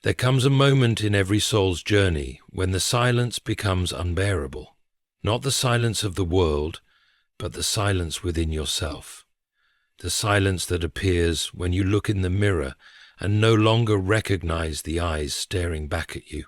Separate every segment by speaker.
Speaker 1: There comes a moment in every soul's journey when the silence becomes unbearable. Not the silence of the world, but the silence within yourself. The silence that appears when you look in the mirror and no longer recognize the eyes staring back at you.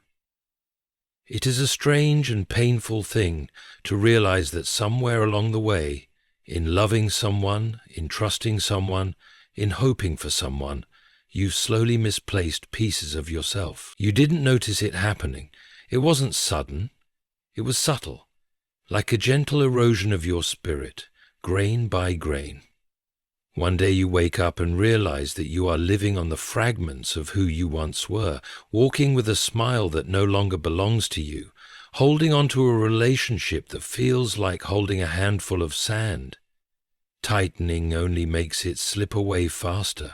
Speaker 1: It is a strange and painful thing to realize that somewhere along the way, in loving someone, in trusting someone, in hoping for someone, you've slowly misplaced pieces of yourself. You didn't notice it happening. It wasn't sudden. It was subtle, like a gentle erosion of your spirit, grain by grain. One day you wake up and realize that you are living on the fragments of who you once were, walking with a smile that no longer belongs to you, holding on to a relationship that feels like holding a handful of sand. Tightening only makes it slip away faster.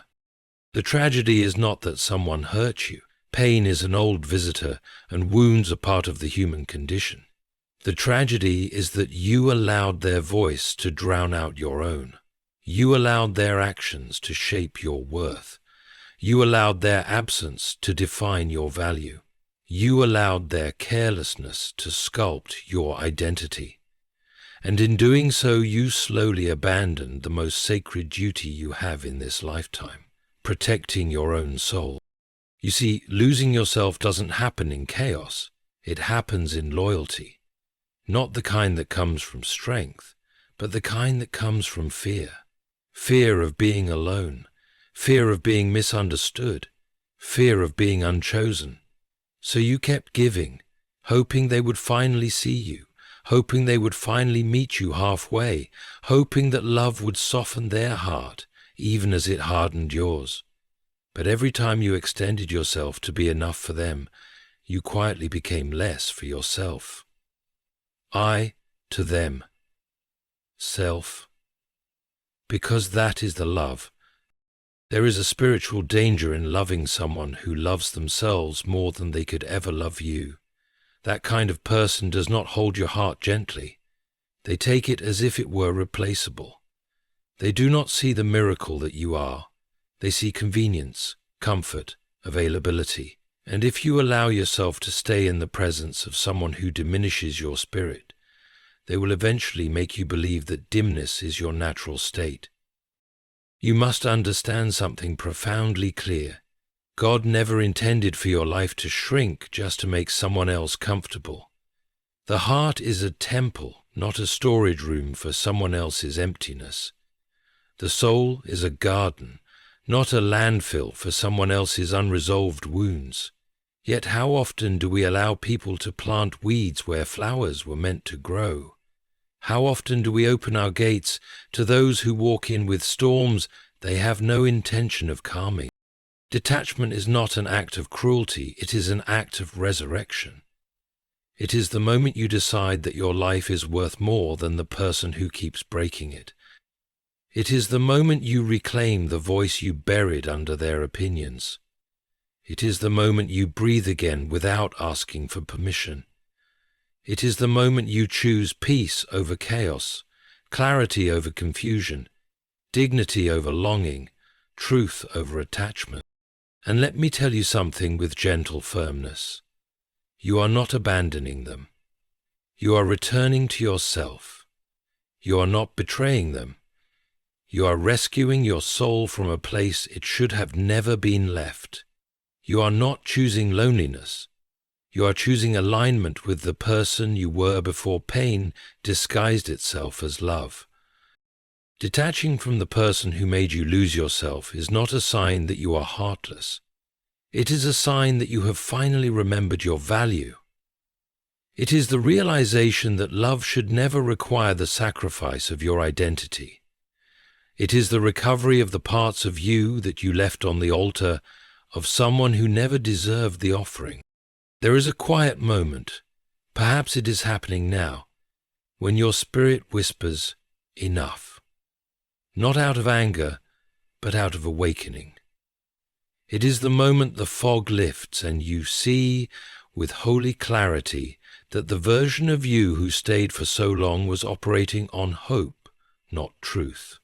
Speaker 1: The tragedy is not that someone hurt you. Pain is an old visitor, and wounds are part of the human condition. The tragedy is that you allowed their voice to drown out your own. You allowed their actions to shape your worth. You allowed their absence to define your value. You allowed their carelessness to sculpt your identity. And in doing so, you slowly abandoned the most sacred duty you have in this lifetime, protecting your own soul. You see, losing yourself doesn't happen in chaos. It happens in loyalty. Not the kind that comes from strength, but the kind that comes from fear. Fear of being alone, fear of being misunderstood, fear of being unchosen. So you kept giving, hoping they would finally see you, hoping they would finally meet you halfway, hoping that love would soften their heart, even as it hardened yours. But every time you extended yourself to be enough for them, you quietly became less for yourself. I to them. Self. Because that is the love. There is a spiritual danger in loving someone who loves themselves more than they could ever love you. That kind of person does not hold your heart gently. They take it as if it were replaceable. They do not see the miracle that you are. They see convenience, comfort, availability. And if you allow yourself to stay in the presence of someone who diminishes your spirit, they will eventually make you believe that dimness is your natural state. You must understand something profoundly clear. God never intended for your life to shrink just to make someone else comfortable. The heart is a temple, not a storage room for someone else's emptiness. The soul is a garden, not a landfill for someone else's unresolved wounds. Yet how often do we allow people to plant weeds where flowers were meant to grow? How often do we open our gates to those who walk in with storms they have no intention of calming? Detachment is not an act of cruelty, it is an act of resurrection. It is the moment you decide that your life is worth more than the person who keeps breaking it. It is the moment you reclaim the voice you buried under their opinions. It is the moment you breathe again without asking for permission. It is the moment you choose peace over chaos, clarity over confusion, dignity over longing, truth over attachment. And let me tell you something with gentle firmness. You are not abandoning them. You are returning to yourself. You are not betraying them. You are rescuing your soul from a place it should have never been left. You are not choosing loneliness. You are choosing alignment with the person you were before pain disguised itself as love. Detaching from the person who made you lose yourself is not a sign that you are heartless. It is a sign that you have finally remembered your value. It is the realization that love should never require the sacrifice of your identity. It is the recovery of the parts of you that you left on the altar of someone who never deserved the offering. There is a quiet moment, perhaps it is happening now, when your spirit whispers, enough. Not out of anger, but out of awakening. It is the moment the fog lifts and you see, with holy clarity, that the version of you who stayed for so long was operating on hope, not truth.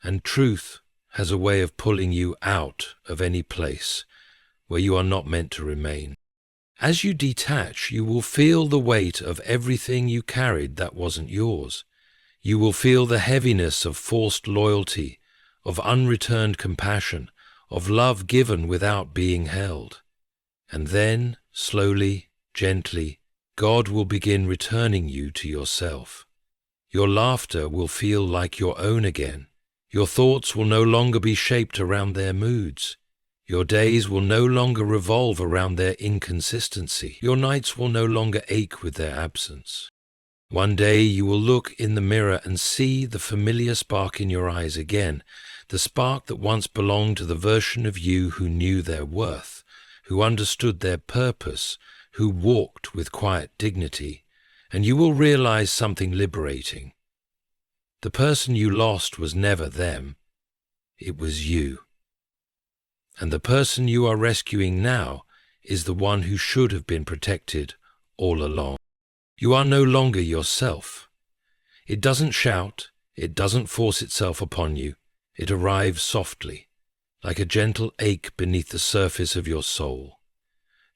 Speaker 1: And truth has a way of pulling you out of any place where you are not meant to remain. As you detach, you will feel the weight of everything you carried that wasn't yours. You will feel the heaviness of forced loyalty, of unreturned compassion, of love given without being held. And then, slowly, gently, God will begin returning you to yourself. Your laughter will feel like your own again. Your thoughts will no longer be shaped around their moods. Your days will no longer revolve around their inconsistency. Your nights will no longer ache with their absence. One day you will look in the mirror and see the familiar spark in your eyes again, the spark that once belonged to the version of you who knew their worth, who understood their purpose, who walked with quiet dignity, and you will realize something liberating. The person you lost was never them, it was you. And the person you are rescuing now is the one who should have been protected all along. You are no longer yourself. It doesn't shout, it doesn't force itself upon you, it arrives softly, like a gentle ache beneath the surface of your soul.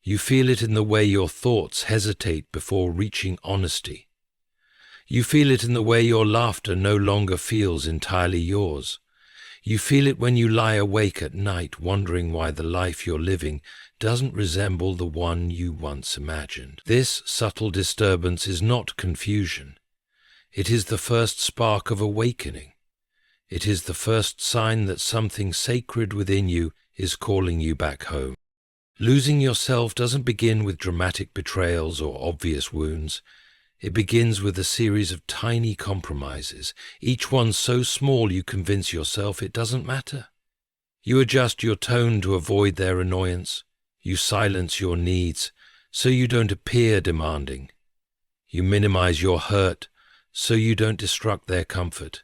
Speaker 1: You feel it in the way your thoughts hesitate before reaching honesty. You feel it in the way your laughter no longer feels entirely yours. You feel it when you lie awake at night wondering why the life you're living doesn't resemble the one you once imagined. This subtle disturbance is not confusion. It is the first spark of awakening. It is the first sign that something sacred within you is calling you back home. Losing yourself doesn't begin with dramatic betrayals or obvious wounds. It begins with a series of tiny compromises, each one so small you convince yourself it doesn't matter. You adjust your tone to avoid their annoyance. You silence your needs so you don't appear demanding. You minimize your hurt so you don't disrupt their comfort.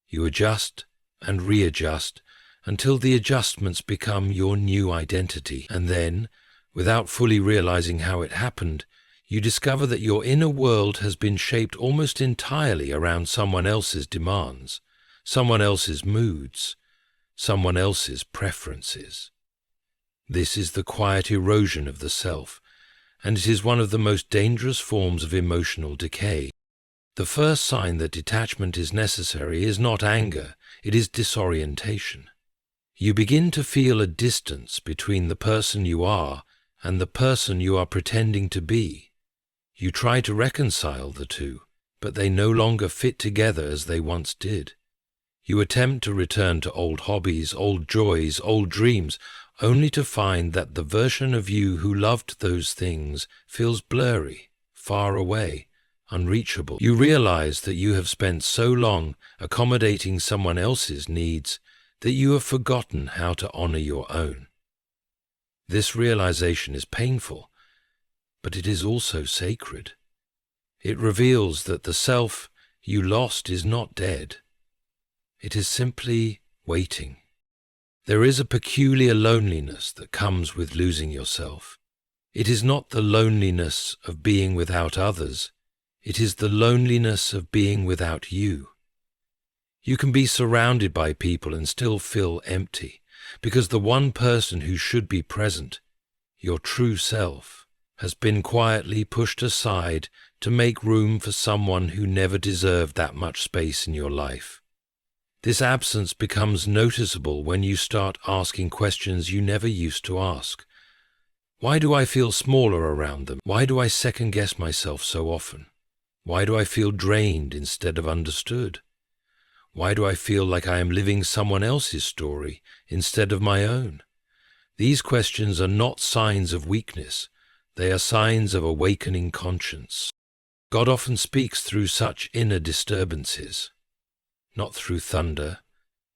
Speaker 1: You adjust and readjust until the adjustments become your new identity. And then, without fully realizing how it happened, you discover that your inner world has been shaped almost entirely around someone else's demands, someone else's moods, someone else's preferences. This is the quiet erosion of the self, and it is one of the most dangerous forms of emotional decay. The first sign that detachment is necessary is not anger, it is disorientation. You begin to feel a distance between the person you are and the person you are pretending to be. You try to reconcile the two, but they no longer fit together as they once did. You attempt to return to old hobbies, old joys, old dreams, only to find that the version of you who loved those things feels blurry, far away, unreachable. You realize that you have spent so long accommodating someone else's needs that you have forgotten how to honor your own. This realization is painful, but it is also sacred. It reveals that the self you lost is not dead. It is simply waiting. There is a peculiar loneliness that comes with losing yourself. It is not the loneliness of being without others. It is the loneliness of being without you. You can be surrounded by people and still feel empty, because the one person who should be present, your true self, has been quietly pushed aside to make room for someone who never deserved that much space in your life. This absence becomes noticeable when you start asking questions you never used to ask. Why do I feel smaller around them? Why do I second-guess myself so often? Why do I feel drained instead of understood? Why do I feel like I am living someone else's story instead of my own? These questions are not signs of weakness. They are signs of awakening conscience. God often speaks through such inner disturbances, not through thunder,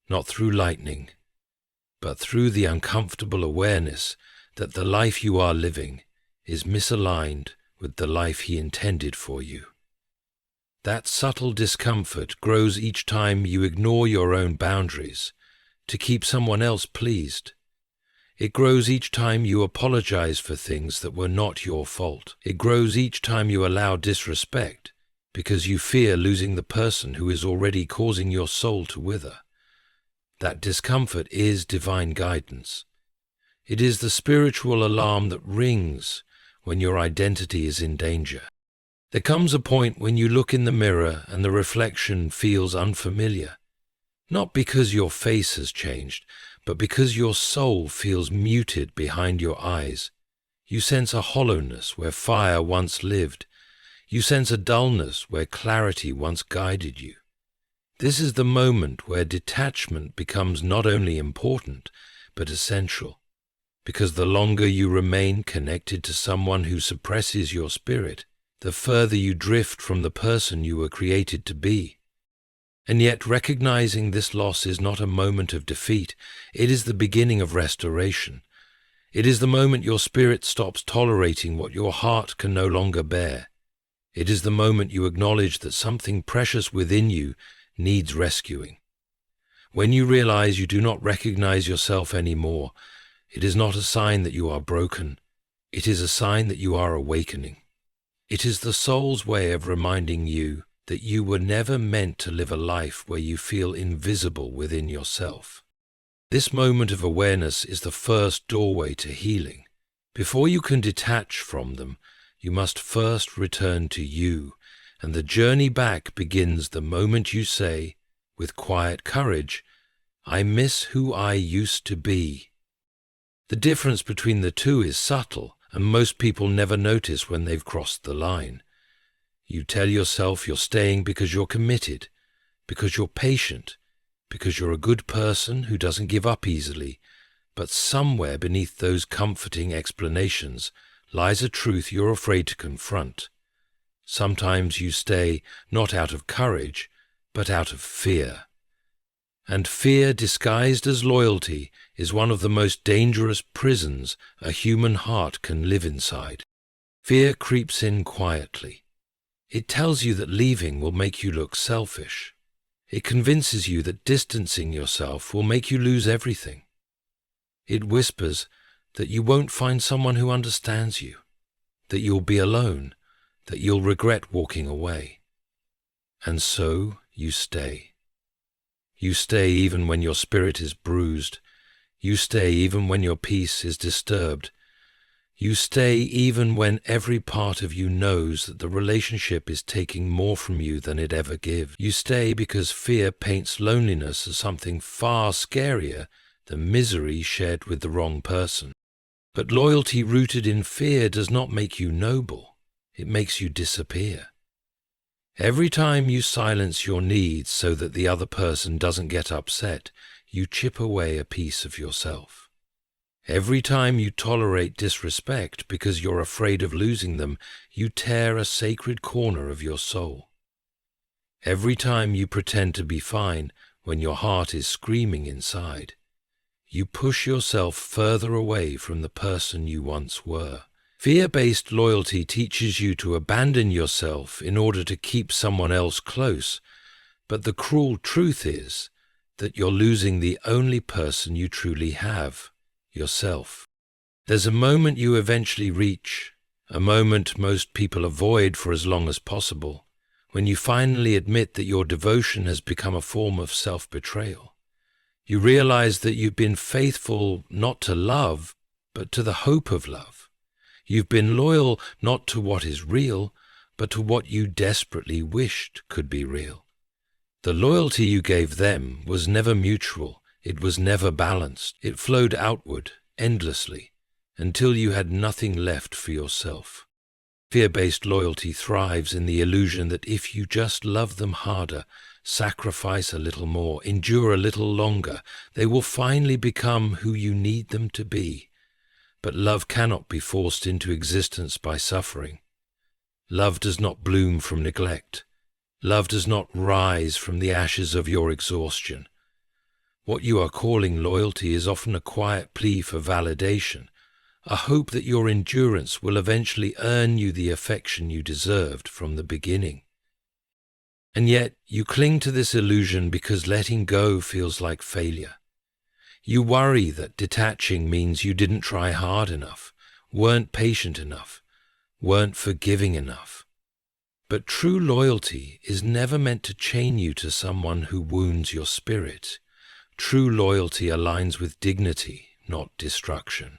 Speaker 1: not through lightning, but through the uncomfortable awareness that the life you are living is misaligned with the life He intended for you. That subtle discomfort grows each time you ignore your own boundaries to keep someone else pleased. It grows each time you apologize for things that were not your fault. It grows each time you allow disrespect because you fear losing the person who is already causing your soul to wither. That discomfort is divine guidance. It is the spiritual alarm that rings when your identity is in danger. There comes a point when you look in the mirror and the reflection feels unfamiliar, not because your face has changed, but because your soul feels muted behind your eyes. You sense a hollowness where fire once lived. You sense a dullness where clarity once guided you. This is the moment where detachment becomes not only important, but essential, because the longer you remain connected to someone who suppresses your spirit, the further you drift from the person you were created to be. And yet recognizing this loss is not a moment of defeat, it is the beginning of restoration. It is the moment your spirit stops tolerating what your heart can no longer bear. It is the moment you acknowledge that something precious within you needs rescuing. When you realize you do not recognize yourself anymore, it is not a sign that you are broken. It is a sign that you are awakening. It is the soul's way of reminding you that you were never meant to live a life where you feel invisible within yourself. This moment of awareness is the first doorway to healing. Before you can detach from them, you must first return to you, and the journey back begins the moment you say, with quiet courage, "I miss who I used to be." The difference between the two is subtle, and most people never notice when they've crossed the line. You tell yourself you're staying because you're committed, because you're patient, because you're a good person who doesn't give up easily, but somewhere beneath those comforting explanations lies a truth you're afraid to confront. Sometimes you stay not out of courage, but out of fear. And fear disguised as loyalty is one of the most dangerous prisons a human heart can live inside. Fear creeps in quietly. It tells you that leaving will make you look selfish. It convinces you that distancing yourself will make you lose everything. It whispers that you won't find someone who understands you, that you'll be alone, that you'll regret walking away. And so you stay. You stay even when your spirit is bruised. You stay even when your peace is disturbed. You stay even when every part of you knows that the relationship is taking more from you than it ever gives. You stay because fear paints loneliness as something far scarier than misery shared with the wrong person. But loyalty rooted in fear does not make you noble. It makes you disappear. Every time you silence your needs so that the other person doesn't get upset, you chip away a piece of yourself. Every time you tolerate disrespect because you're afraid of losing them, you tear a sacred corner of your soul. Every time you pretend to be fine when your heart is screaming inside, you push yourself further away from the person you once were. Fear-based loyalty teaches you to abandon yourself in order to keep someone else close, but the cruel truth is that you're losing the only person you truly have, yourself. There's a moment you eventually reach, a moment most people avoid for as long as possible, when you finally admit that your devotion has become a form of self-betrayal. You realize that you've been faithful not to love, but to the hope of love. You've been loyal not to what is real, but to what you desperately wished could be real. The loyalty you gave them was never mutual, it was never balanced. It flowed outward, endlessly, until you had nothing left for yourself. Fear-based loyalty thrives in the illusion that if you just love them harder, sacrifice a little more, endure a little longer, they will finally become who you need them to be. But love cannot be forced into existence by suffering. Love does not bloom from neglect. Love does not rise from the ashes of your exhaustion. What you are calling loyalty is often a quiet plea for validation, a hope that your endurance will eventually earn you the affection you deserved from the beginning. And yet you cling to this illusion because letting go feels like failure. You worry that detaching means you didn't try hard enough, weren't patient enough, weren't forgiving enough. But true loyalty is never meant to chain you to someone who wounds your spirit. True loyalty aligns with dignity, not destruction.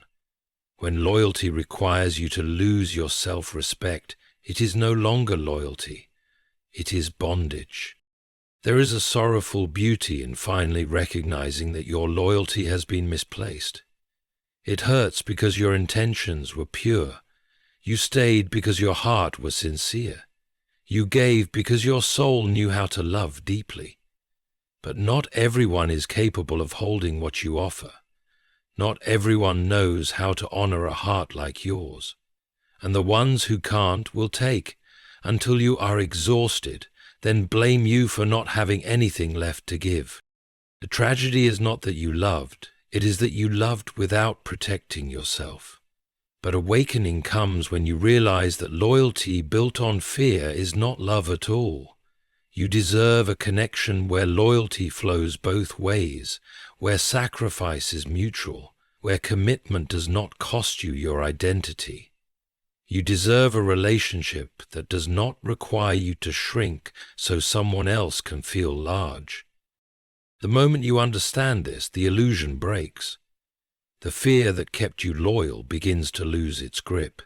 Speaker 1: When loyalty requires you to lose your self-respect, it is no longer loyalty. It is bondage. There is a sorrowful beauty in finally recognizing that your loyalty has been misplaced. It hurts because your intentions were pure. You stayed because your heart was sincere. You gave because your soul knew how to love deeply. But not everyone is capable of holding what you offer. Not everyone knows how to honor a heart like yours. And the ones who can't will take until you are exhausted, then blame you for not having anything left to give. The tragedy is not that you loved, it is that you loved without protecting yourself. But awakening comes when you realize that loyalty built on fear is not love at all. You deserve a connection where loyalty flows both ways, where sacrifice is mutual, where commitment does not cost you your identity. You deserve a relationship that does not require you to shrink so someone else can feel large. The moment you understand this, the illusion breaks. The fear that kept you loyal begins to lose its grip.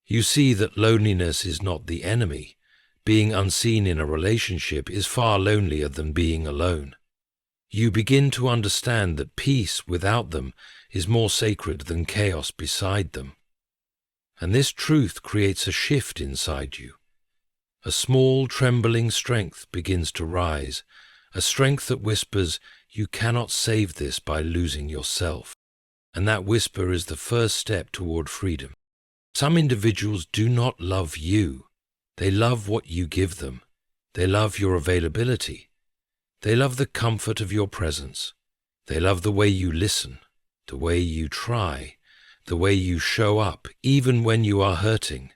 Speaker 1: You see that loneliness is not the enemy. Being unseen in a relationship is far lonelier than being alone. You begin to understand that peace without them is more sacred than chaos beside them. And this truth creates a shift inside you. A small, trembling strength begins to rise, a strength that whispers, "You cannot save this by losing yourself." And that whisper is the first step toward freedom. Some individuals do not love you. They love what you give them. They love your availability. They love the comfort of your presence. They love the way you listen, the way you try, the way you show up, even when you are hurting.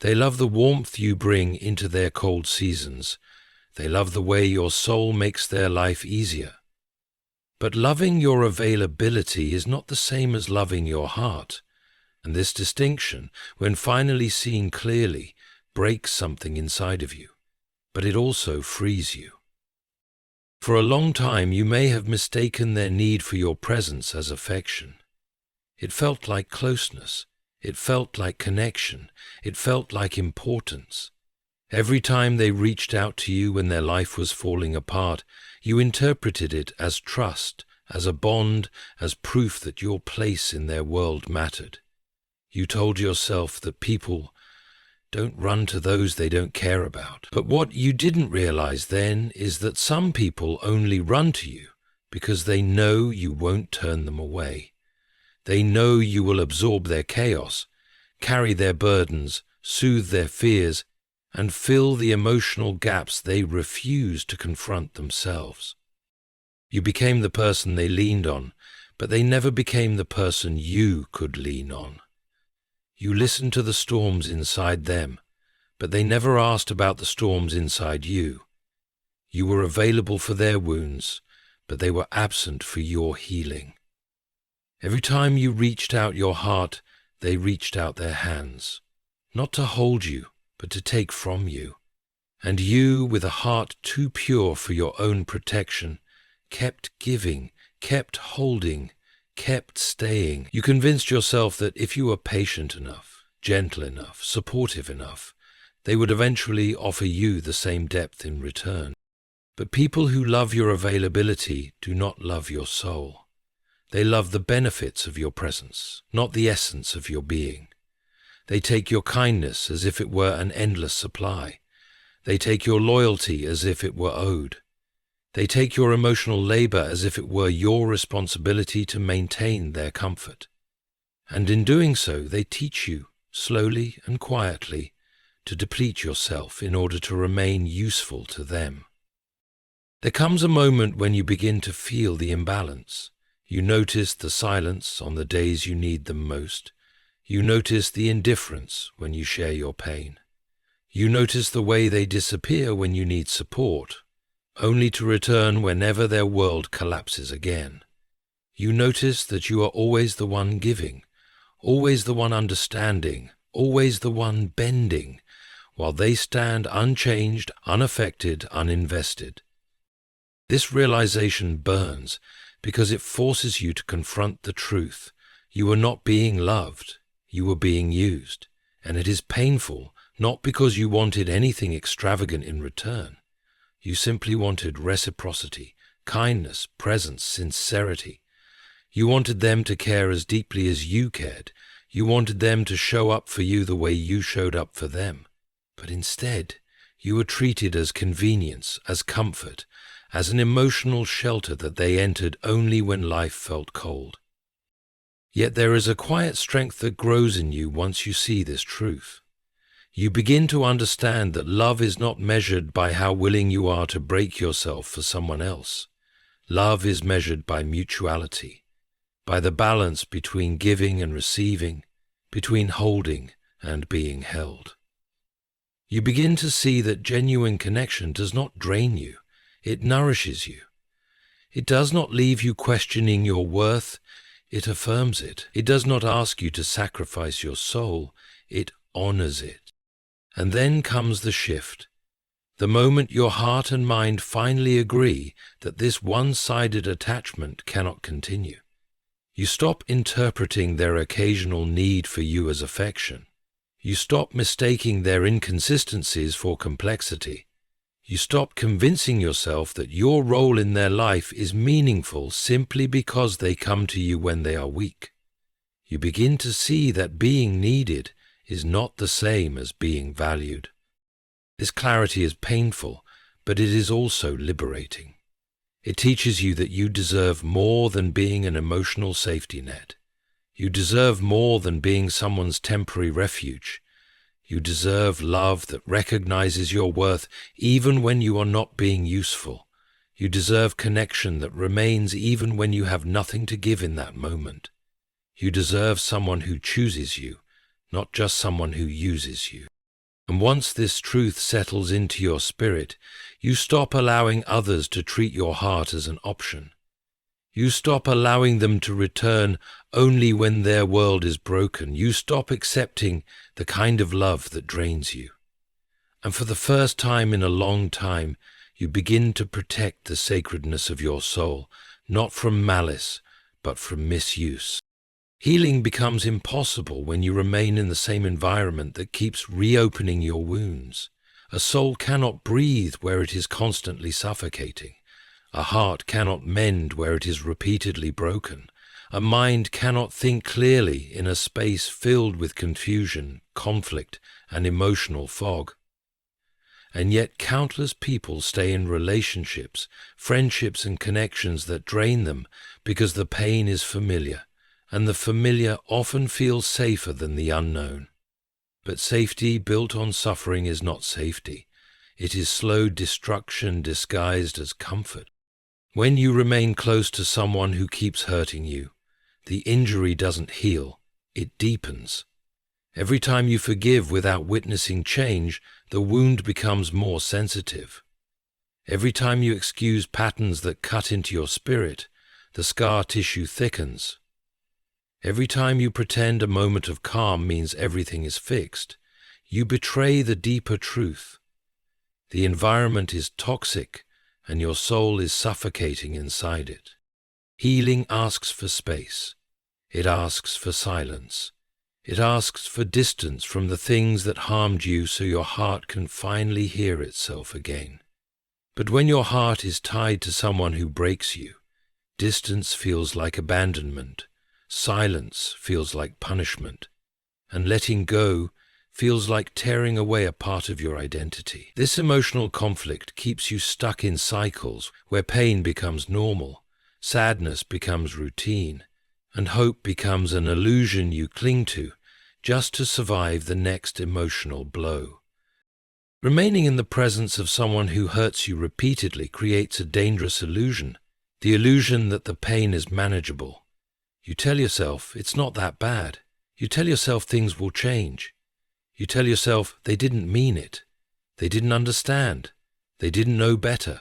Speaker 1: They love the warmth you bring into their cold seasons. They love the way your soul makes their life easier. But loving your availability is not the same as loving your heart, and this distinction, when finally seen clearly, breaks something inside of you, but it also frees you. For a long time you may have mistaken their need for your presence as affection. It felt like closeness. It felt like connection. It felt like importance. Every time they reached out to you when their life was falling apart, you interpreted it as trust, as a bond, as proof that your place in their world mattered. You told yourself that people don't run to those they don't care about. But what you didn't realize then is that some people only run to you because they know you won't turn them away. They know you will absorb their chaos, carry their burdens, soothe their fears, and fill the emotional gaps they refuse to confront themselves. You became the person they leaned on, but they never became the person you could lean on. You listened to the storms inside them, but they never asked about the storms inside you. You were available for their wounds, but they were absent for your healing. Every time you reached out your heart, they reached out their hands, not to hold you, but to take from you. And you, with a heart too pure for your own protection, kept giving, kept holding, kept staying. You convinced yourself that if you were patient enough, gentle enough, supportive enough, they would eventually offer you the same depth in return. But people who love your availability do not love your soul. They love the benefits of your presence, not the essence of your being. They take your kindness as if it were an endless supply. They take your loyalty as if it were owed. They take your emotional labor as if it were your responsibility to maintain their comfort. And in doing so, they teach you, slowly and quietly, to deplete yourself in order to remain useful to them. There comes a moment when you begin to feel the imbalance. You notice the silence on the days you need them most. You notice the indifference when you share your pain. You notice the way they disappear when you need support, only to return whenever their world collapses again. You notice that you are always the one giving, always the one understanding, always the one bending, while they stand unchanged, unaffected, uninvested. This realization burns, because it forces you to confront the truth. You are not being loved, you are being used. And it is painful, not because you wanted anything extravagant in return. You simply wanted reciprocity, kindness, presence, sincerity. You wanted them to care as deeply as you cared. You wanted them to show up for you the way you showed up for them. But instead, you were treated as convenience, as comfort, as an emotional shelter that they entered only when life felt cold. Yet there is a quiet strength that grows in you once you see this truth. You begin to understand that love is not measured by how willing you are to break yourself for someone else. Love is measured by mutuality, by the balance between giving and receiving, between holding and being held. You begin to see that genuine connection does not drain you, it nourishes you. It does not leave you questioning your worth, it affirms it. It does not ask you to sacrifice your soul, it honors it. And then comes the shift. The moment your heart and mind finally agree that this one-sided attachment cannot continue. You stop interpreting their occasional need for you as affection. You stop mistaking their inconsistencies for complexity. You stop convincing yourself that your role in their life is meaningful simply because they come to you when they are weak. You begin to see that being needed is not the same as being valued. This clarity is painful, but it is also liberating. It teaches you that you deserve more than being an emotional safety net. You deserve more than being someone's temporary refuge. You deserve love that recognizes your worth even when you are not being useful. You deserve connection that remains even when you have nothing to give in that moment. You deserve someone who chooses you, not just someone who uses you. And once this truth settles into your spirit, you stop allowing others to treat your heart as an option. You stop allowing them to return only when their world is broken. You stop accepting the kind of love that drains you. And for the first time in a long time, you begin to protect the sacredness of your soul, not from malice, but from misuse. Healing becomes impossible when you remain in the same environment that keeps reopening your wounds. A soul cannot breathe where it is constantly suffocating. A heart cannot mend where it is repeatedly broken. A mind cannot think clearly in a space filled with confusion, conflict, and emotional fog. And yet countless people stay in relationships, friendships, and connections that drain them because the pain is familiar, and the familiar often feels safer than the unknown. But safety built on suffering is not safety. It is slow destruction disguised as comfort. When you remain close to someone who keeps hurting you, the injury doesn't heal, it deepens. Every time you forgive without witnessing change, the wound becomes more sensitive. Every time you excuse patterns that cut into your spirit, the scar tissue thickens. Every time you pretend a moment of calm means everything is fixed, you betray the deeper truth. The environment is toxic, and your soul is suffocating inside it. Healing asks for space. It asks for silence. It asks for distance from the things that harmed you so your heart can finally hear itself again. But when your heart is tied to someone who breaks you, distance feels like abandonment, silence feels like punishment, and letting go feels like tearing away a part of your identity. This emotional conflict keeps you stuck in cycles where pain becomes normal, sadness becomes routine, and hope becomes an illusion you cling to just to survive the next emotional blow. Remaining in the presence of someone who hurts you repeatedly creates a dangerous illusion, the illusion that the pain is manageable. You tell yourself it's not that bad. You tell yourself things will change. You tell yourself they didn't mean it. They didn't understand. They didn't know better.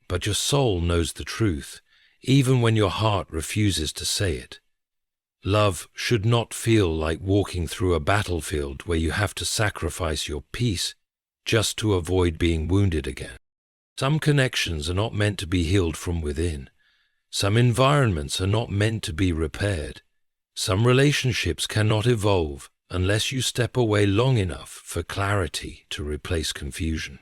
Speaker 1: But your soul knows the truth, even when your heart refuses to say it. Love should not feel like walking through a battlefield where you have to sacrifice your peace just to avoid being wounded again. Some connections are not meant to be healed from within. Some environments are not meant to be repaired. Some relationships cannot evolve unless you step away long enough for clarity to replace confusion.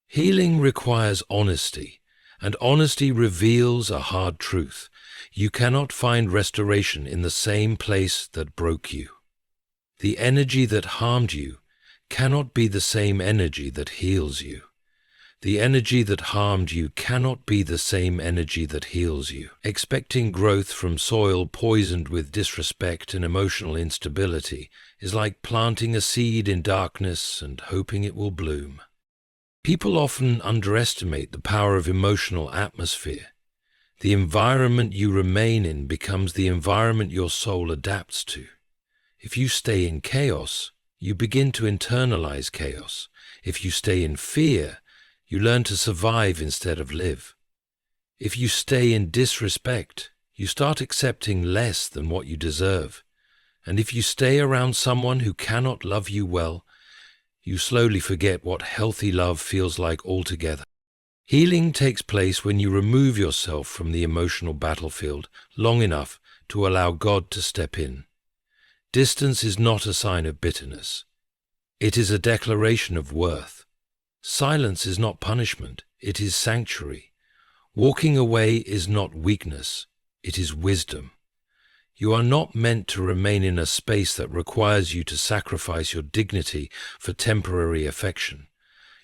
Speaker 1: Healing requires honesty, and honesty reveals a hard truth. You cannot find restoration in the same place that broke you. The energy that harmed you cannot be the same energy that heals you. The energy that harmed you cannot be the same energy that heals you. Expecting growth from soil poisoned with disrespect and emotional instability is like planting a seed in darkness and hoping it will bloom. People often underestimate the power of emotional atmosphere. The environment you remain in becomes the environment your soul adapts to. If you stay in chaos, you begin to internalize chaos. If you stay in fear, you learn to survive instead of live. If you stay in disrespect, you start accepting less than what you deserve. And if you stay around someone who cannot love you well, you slowly forget what healthy love feels like altogether. Healing takes place when you remove yourself from the emotional battlefield long enough to allow God to step in. Distance is not a sign of bitterness. It is a declaration of worth. Silence is not punishment, it is sanctuary. Walking away is not weakness, it is wisdom. You are not meant to remain in a space that requires you to sacrifice your dignity for temporary affection.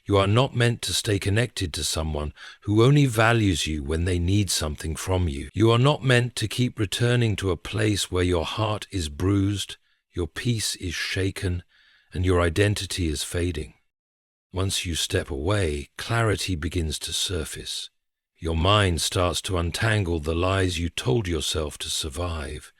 Speaker 1: You are not meant to stay connected to someone who only values you when they need something from you. You are not meant to keep returning to a place where your heart is bruised, your peace is shaken, and your identity is fading. Once you step away, clarity begins to surface. Your mind starts to untangle the lies you told yourself to survive.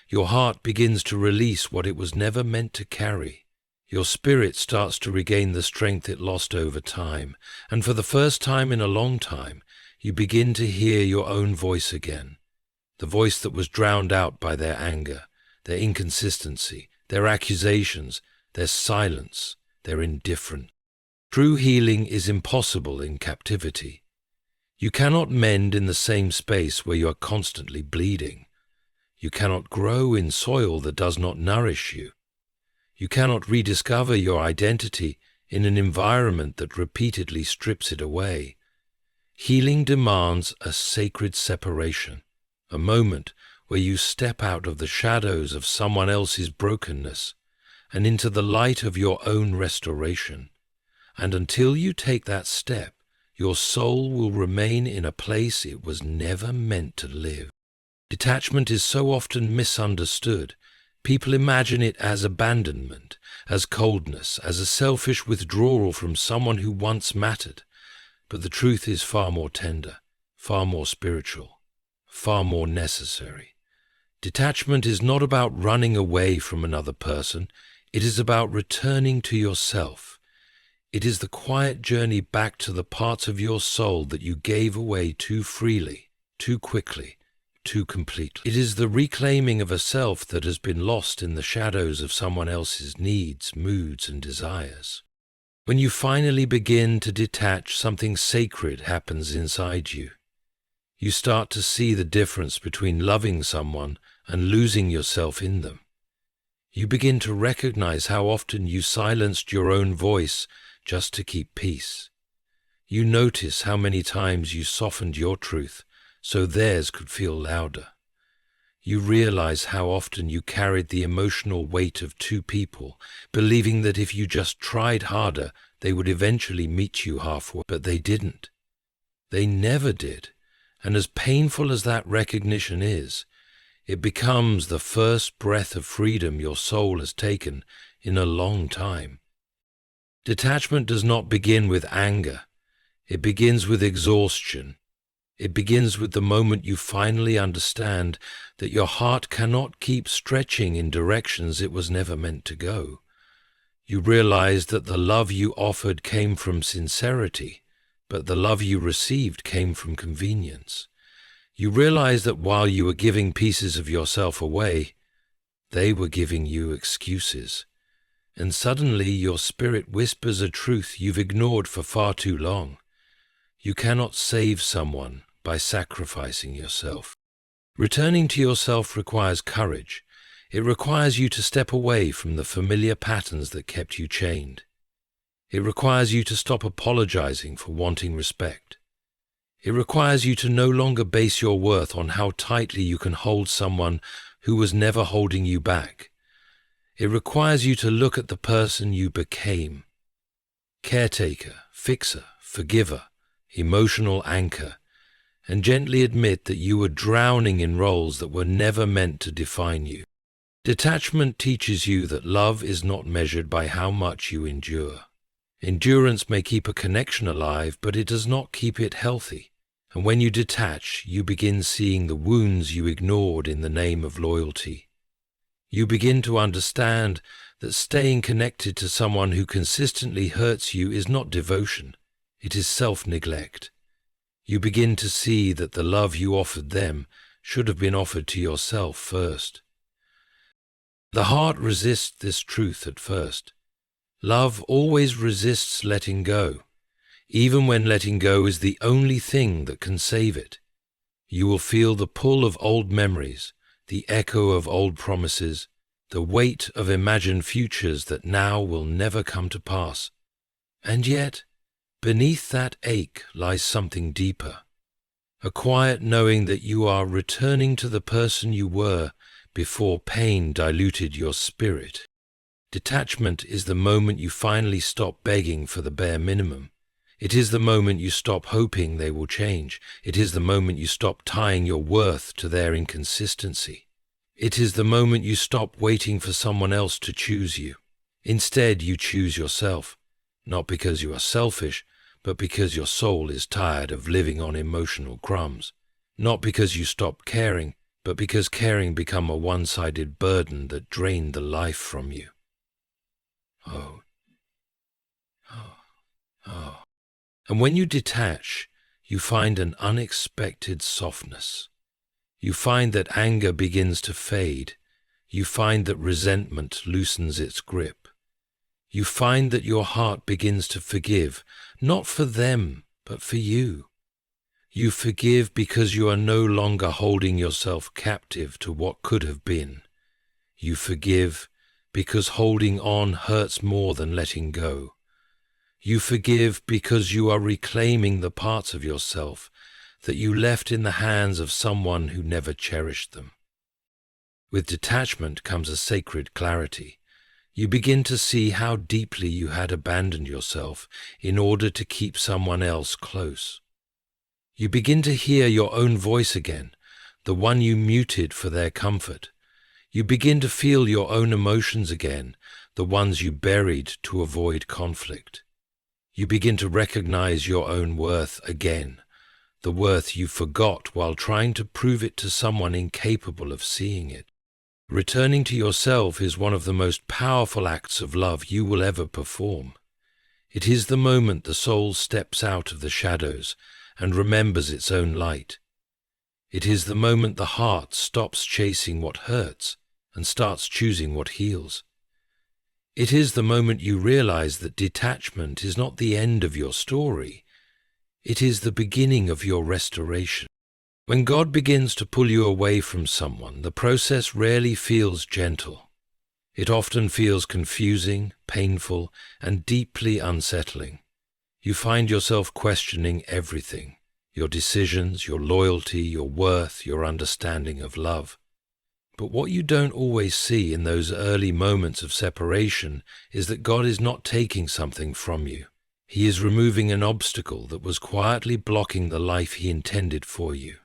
Speaker 1: Your heart begins to release what it was never meant to carry. Your spirit starts to regain the strength it lost over time, and for the first time in a long time, you begin to hear your own voice again. The voice that was drowned out by their anger, their inconsistency, their accusations, their silence, their indifference. True healing is impossible in captivity. You cannot mend in the same space where you are constantly bleeding. You cannot grow in soil that does not nourish you. You cannot rediscover your identity in an environment that repeatedly strips it away. Healing demands a sacred separation, a moment where you step out of the shadows of someone else's brokenness and into the light of your own restoration. And until you take that step, your soul will remain in a place it was never meant to live. Detachment is so often misunderstood. People imagine it as abandonment, as coldness, as a selfish withdrawal from someone who once mattered. But the truth is far more tender, far more spiritual, far more necessary. Detachment is not about running away from another person. It is about returning to yourself. It is the quiet journey back to the parts of your soul that you gave away too freely, too quickly, too completely. It is the reclaiming of a self that has been lost in the shadows of someone else's needs, moods, and desires. When you finally begin to detach, something sacred happens inside you. You start to see the difference between loving someone and losing yourself in them. You begin to recognize how often you silenced your own voice just to keep peace. You notice how many times you softened your truth so theirs could feel louder. You realize how often you carried the emotional weight of two people, believing that if you just tried harder, they would eventually meet you halfway. But they didn't. They never did. And as painful as that recognition is, it becomes the first breath of freedom your soul has taken in a long time. Detachment does not begin with anger. It begins with exhaustion. It begins with the moment you finally understand that your heart cannot keep stretching in directions it was never meant to go. You realize that the love you offered came from sincerity, but the love you received came from convenience. You realize that while you were giving pieces of yourself away, they were giving you excuses. And suddenly your spirit whispers a truth you've ignored for far too long. You cannot save someone, by sacrificing yourself. Returning to yourself requires courage. It requires you to step away from the familiar patterns that kept you chained. It requires you to stop apologizing for wanting respect. It requires you to no longer base your worth on how tightly you can hold someone who was never holding you back. It requires you to look at the person you became. Caretaker, fixer, forgiver, emotional anchor, and gently admit that you were drowning in roles that were never meant to define you. Detachment teaches you that love is not measured by how much you endure. Endurance may keep a connection alive, but it does not keep it healthy. And when you detach, you begin seeing the wounds you ignored in the name of loyalty. You begin to understand that staying connected to someone who consistently hurts you is not devotion, it is self-neglect. You begin to see that the love you offered them should have been offered to yourself first. The heart resists this truth at first. Love always resists letting go, even when letting go is the only thing that can save it. You will feel the pull of old memories, the echo of old promises, the weight of imagined futures that now will never come to pass. And yet, beneath that ache lies something deeper, a quiet knowing that you are returning to the person you were before pain diluted your spirit. Detachment is the moment you finally stop begging for the bare minimum. It is the moment you stop hoping they will change. It is the moment you stop tying your worth to their inconsistency. It is the moment you stop waiting for someone else to choose you. Instead, you choose yourself, not because you are selfish, but because your soul is tired of living on emotional crumbs. Not because you stopped caring, but because caring became a one-sided burden that drained the life from you. Oh. And when you detach, you find an unexpected softness. You find that anger begins to fade. You find that resentment loosens its grip. You find that your heart begins to forgive, not for them, but for you. You forgive because you are no longer holding yourself captive to what could have been. You forgive because holding on hurts more than letting go. You forgive because you are reclaiming the parts of yourself that you left in the hands of someone who never cherished them. With detachment comes a sacred clarity. You begin to see how deeply you had abandoned yourself in order to keep someone else close. You begin to hear your own voice again, the one you muted for their comfort. You begin to feel your own emotions again, the ones you buried to avoid conflict. You begin to recognize your own worth again, the worth you forgot while trying to prove it to someone incapable of seeing it. Returning to yourself is one of the most powerful acts of love you will ever perform. It is the moment the soul steps out of the shadows and remembers its own light. It is the moment the heart stops chasing what hurts and starts choosing what heals. It is the moment you realize that detachment is not the end of your story. It is the beginning of your restoration. When God begins to pull you away from someone, the process rarely feels gentle. It often feels confusing, painful, and deeply unsettling. You find yourself questioning everything: your decisions, your loyalty, your worth, your understanding of love. But what you don't always see in those early moments of separation is that God is not taking something from you. He is removing an obstacle that was quietly blocking the life He intended for you.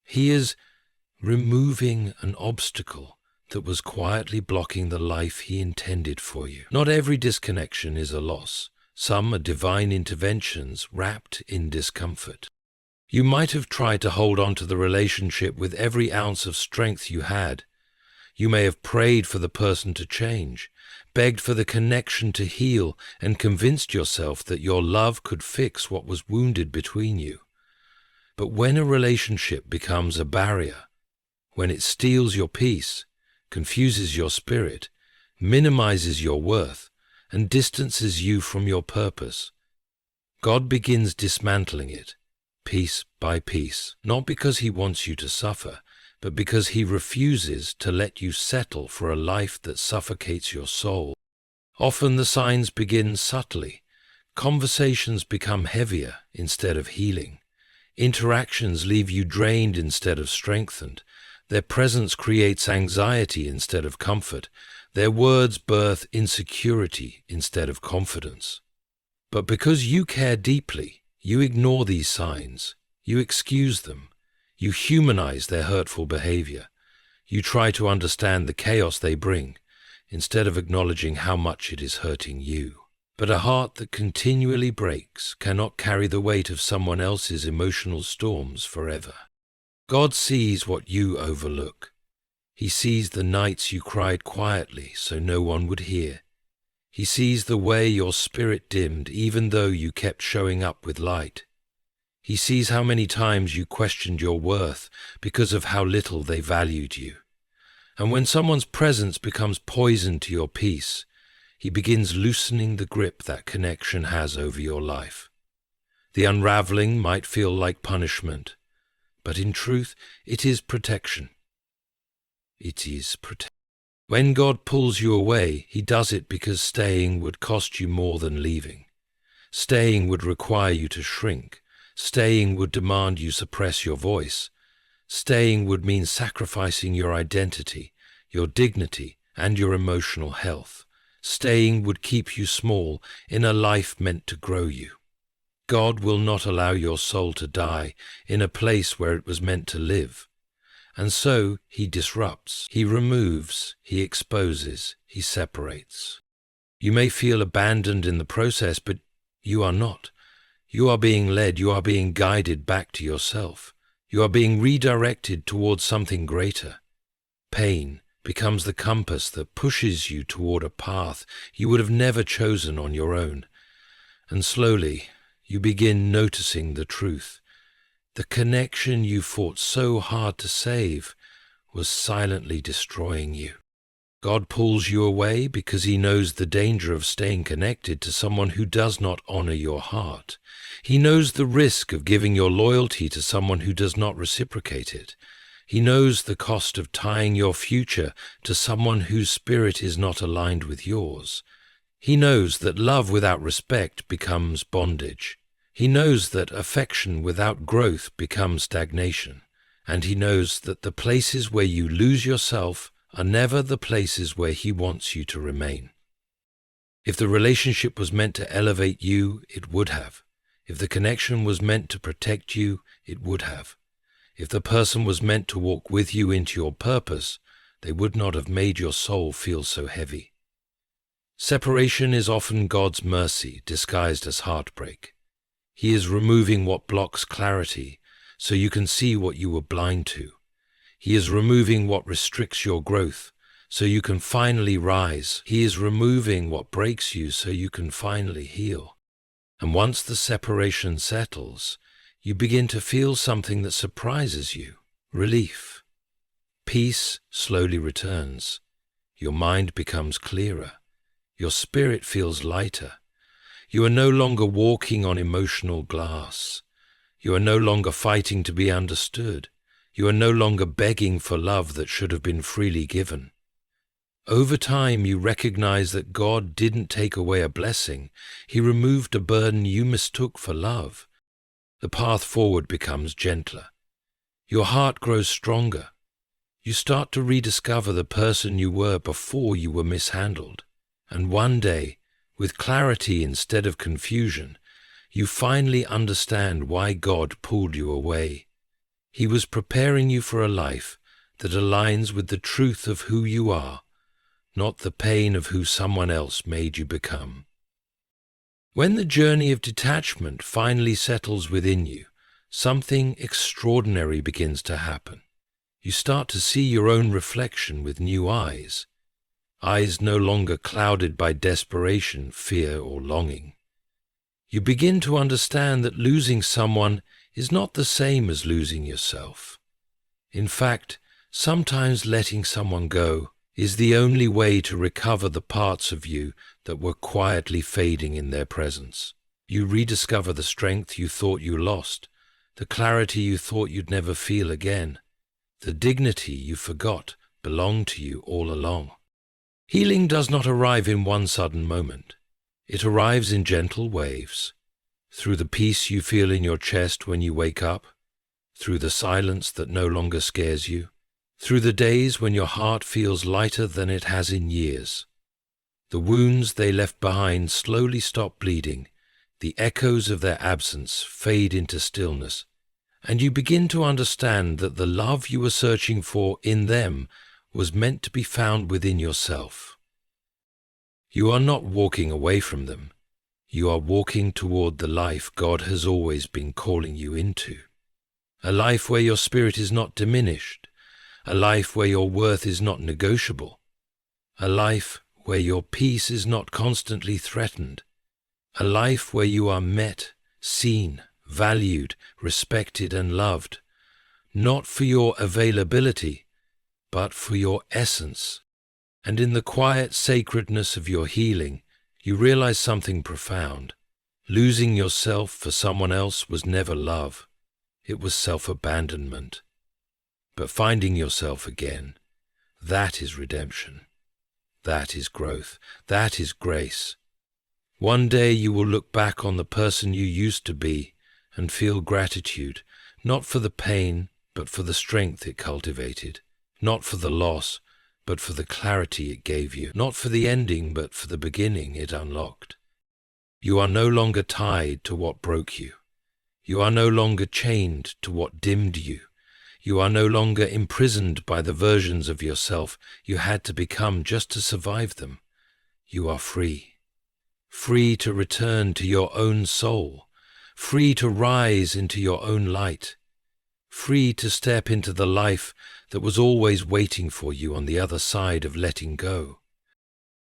Speaker 1: He is removing an obstacle that was quietly blocking the life He intended for you. Not every disconnection is a loss. Some are divine interventions wrapped in discomfort. You might have tried to hold on to the relationship with every ounce of strength you had. You may have prayed for the person to change, begged for the connection to heal, and convinced yourself that your love could fix what was wounded between you. But when a relationship becomes a barrier, when it steals your peace, confuses your spirit, minimizes your worth, and distances you from your purpose, God begins dismantling it, piece by piece, not because he wants you to suffer, but because he refuses to let you settle for a life that suffocates your soul. Often the signs begin subtly. Conversations become heavier instead of healing. Interactions leave you drained instead of strengthened. Their presence creates anxiety instead of comfort. Their words birth insecurity instead of confidence. But because you care deeply, you ignore these signs. You excuse them. You humanize their hurtful behavior. You try to understand the chaos they bring, instead of acknowledging how much it is hurting you. But a heart that continually breaks cannot carry the weight of someone else's emotional storms forever. God sees what you overlook. He sees the nights you cried quietly so no one would hear. He sees the way your spirit dimmed even though you kept showing up with light. He sees how many times you questioned your worth because of how little they valued you. And when someone's presence becomes poison to your peace, he begins loosening the grip that connection has over your life. The unraveling might feel like punishment, but in truth, it is protection. It is protection. When God pulls you away, he does it because staying would cost you more than leaving. Staying would require you to shrink. Staying would demand you suppress your voice. Staying would mean sacrificing your identity, your dignity, and your emotional health. Staying would keep you small in a life meant to grow you. God will not allow your soul to die in a place where it was meant to live. And so he disrupts, he removes, he exposes, he separates. You may feel abandoned in the process, but you are not. You are being led, you are being guided back to yourself. You are being redirected towards something greater. Pain becomes the compass that pushes you toward a path you would have never chosen on your own. And slowly, you begin noticing the truth. The connection you fought so hard to save was silently destroying you. God pulls you away because he knows the danger of staying connected to someone who does not honor your heart. He knows the risk of giving your loyalty to someone who does not reciprocate it. He knows the cost of tying your future to someone whose spirit is not aligned with yours. He knows that love without respect becomes bondage. He knows that affection without growth becomes stagnation. And he knows that the places where you lose yourself are never the places where he wants you to remain. If the relationship was meant to elevate you, it would have. If the connection was meant to protect you, it would have. If the person was meant to walk with you into your purpose, they would not have made your soul feel so heavy. Separation is often God's mercy disguised as heartbreak. He is removing what blocks clarity so you can see what you were blind to. He is removing what restricts your growth so you can finally rise. He is removing what breaks you so you can finally heal. And once the separation settles, you begin to feel something that surprises you: relief. Peace slowly returns. Your mind becomes clearer. Your spirit feels lighter. You are no longer walking on emotional glass. You are no longer fighting to be understood. You are no longer begging for love that should have been freely given. Over time, you recognize that God didn't take away a blessing. He removed a burden you mistook for love. The path forward becomes gentler. Your heart grows stronger. You start to rediscover the person you were before you were mishandled. And one day, with clarity instead of confusion, you finally understand why God pulled you away. He was preparing you for a life that aligns with the truth of who you are, not the pain of who someone else made you become. When the journey of detachment finally settles within you, something extraordinary begins to happen. You start to see your own reflection with new eyes. Eyes no longer clouded by desperation, fear, or longing. You begin to understand that losing someone is not the same as losing yourself. In fact, sometimes letting someone go is the only way to recover the parts of you that were quietly fading in their presence. You rediscover the strength you thought you lost, the clarity you thought you'd never feel again, the dignity you forgot belonged to you all along. Healing does not arrive in one sudden moment. It arrives in gentle waves, through the peace you feel in your chest when you wake up, through the silence that no longer scares you, through the days when your heart feels lighter than it has in years. The wounds they left behind slowly stop bleeding, the echoes of their absence fade into stillness, and you begin to understand that the love you were searching for in them was meant to be found within yourself. You are not walking away from them. You are walking toward the life God has always been calling you into. A life where your spirit is not diminished, a life where your worth is not negotiable, a life where your peace is not constantly threatened, a life where you are met, seen, valued, respected, and loved, not for your availability, but for your essence. And in the quiet sacredness of your healing, you realize something profound. Losing yourself for someone else was never love. It was self-abandonment. But finding yourself again, that is redemption. That is growth. That is grace. One day you will look back on the person you used to be and feel gratitude, not for the pain, but for the strength it cultivated, not for the loss, but for the clarity it gave you, not for the ending, but for the beginning it unlocked. You are no longer tied to what broke you. You are no longer chained to what dimmed you. You are no longer imprisoned by the versions of yourself you had to become just to survive them. You are free. Free to return to your own soul. Free to rise into your own light. Free to step into the life that was always waiting for you on the other side of letting go.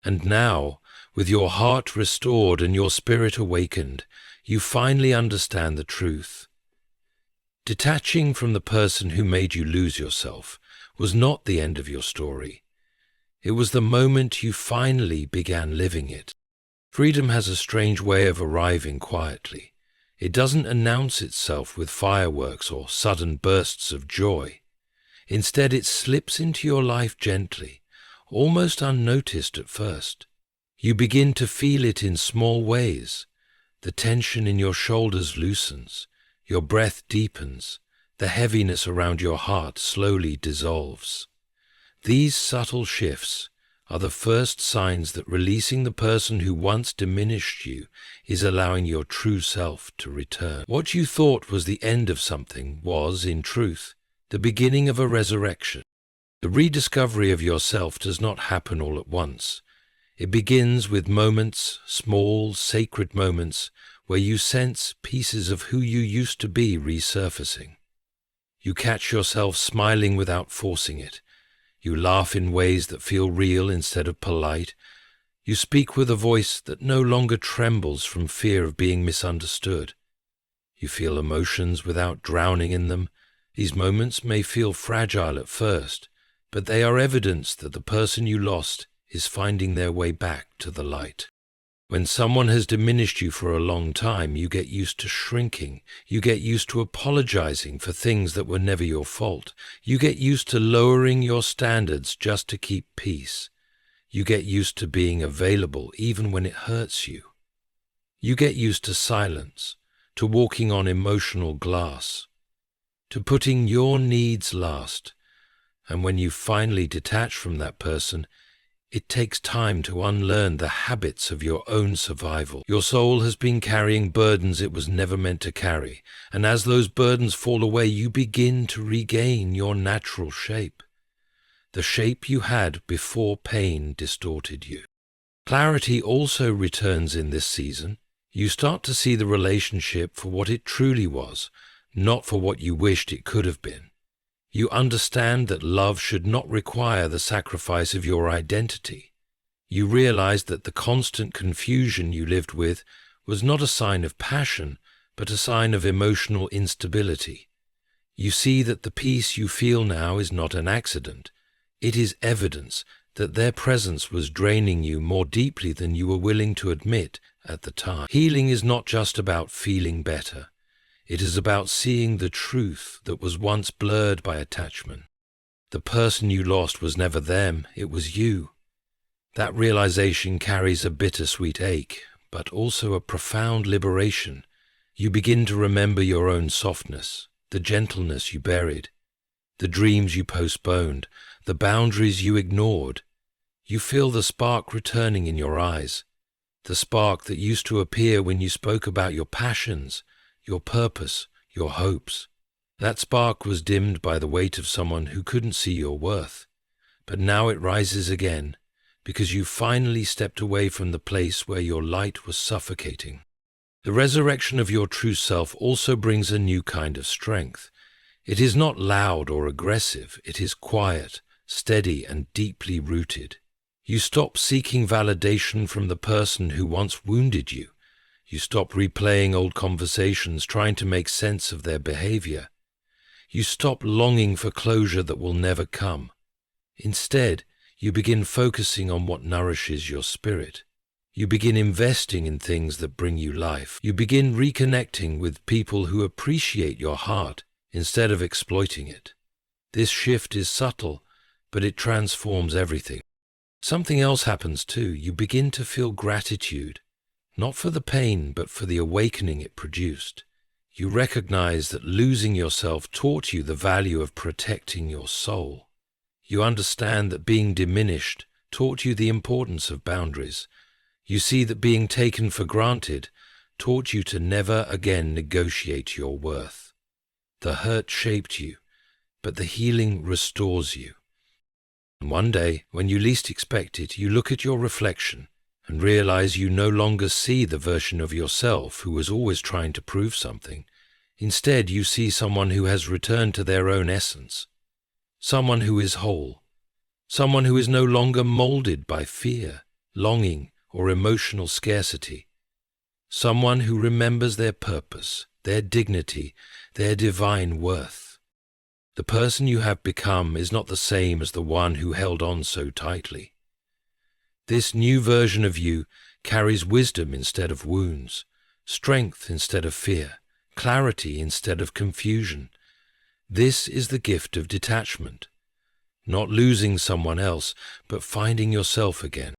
Speaker 1: And now, with your heart restored and your spirit awakened, you finally understand the truth. Detaching from the person who made you lose yourself was not the end of your story. It was the moment you finally began living it. Freedom has a strange way of arriving quietly. It doesn't announce itself with fireworks or sudden bursts of joy. Instead, it slips into your life gently, almost unnoticed at first. You begin to feel it in small ways. The tension in your shoulders loosens, your breath deepens, the heaviness around your heart slowly dissolves. These subtle shifts are the first signs that releasing the person who once diminished you is allowing your true self to return. What you thought was the end of something was, in truth, the beginning of a resurrection. The rediscovery of yourself does not happen all at once. It begins with moments, small, sacred moments, where you sense pieces of who you used to be resurfacing. You catch yourself smiling without forcing it. You laugh in ways that feel real instead of polite. You speak with a voice that no longer trembles from fear of being misunderstood. You feel emotions without drowning in them. These moments may feel fragile at first, but they are evidence that the person you lost is finding their way back to the light. When someone has diminished you for a long time, you get used to shrinking. You get used to apologizing for things that were never your fault. You get used to lowering your standards just to keep peace. You get used to being available even when it hurts you. You get used to silence, to walking on emotional glass, to putting your needs last. And when you finally detach from that person, it takes time to unlearn the habits of your own survival. Your soul has been carrying burdens it was never meant to carry, and as those burdens fall away, you begin to regain your natural shape, the shape you had before pain distorted you. Clarity also returns in this season. You start to see the relationship for what it truly was, not for what you wished it could have been. You understand that love should not require the sacrifice of your identity. You realize that the constant confusion you lived with was not a sign of passion, but a sign of emotional instability. You see that the peace you feel now is not an accident. It is evidence that their presence was draining you more deeply than you were willing to admit at the time. Healing is not just about feeling better. It is about seeing the truth that was once blurred by attachment. The person you lost was never them, it was you. That realization carries a bittersweet ache, but also a profound liberation. You begin to remember your own softness, the gentleness you buried, the dreams you postponed, the boundaries you ignored. You feel the spark returning in your eyes, the spark that used to appear when you spoke about your passions, your purpose, your hopes. That spark was dimmed by the weight of someone who couldn't see your worth, but now it rises again, because you finally stepped away from the place where your light was suffocating. The resurrection of your true self also brings a new kind of strength. It is not loud or aggressive, it is quiet, steady, and deeply rooted. You stop seeking validation from the person who once wounded you. You stop replaying old conversations, trying to make sense of their behavior. You stop longing for closure that will never come. Instead, you begin focusing on what nourishes your spirit. You begin investing in things that bring you life. You begin reconnecting with people who appreciate your heart instead of exploiting it. This shift is subtle, but it transforms everything. Something else happens too. You begin to feel gratitude, not for the pain, but for the awakening it produced. You recognize that losing yourself taught you the value of protecting your soul. You understand that being diminished taught you the importance of boundaries. You see that being taken for granted taught you to never again negotiate your worth. The hurt shaped you, but the healing restores you. And one day, when you least expect it, you look at your reflection and realize you no longer see the version of yourself who was always trying to prove something. Instead, you see someone who has returned to their own essence, someone who is whole, someone who is no longer molded by fear, longing, or emotional scarcity, someone who remembers their purpose, their dignity, their divine worth. The person you have become is not the same as the one who held on so tightly. This new version of you carries wisdom instead of wounds, strength instead of fear, clarity instead of confusion. This is the gift of detachment, not losing someone else, but finding yourself again.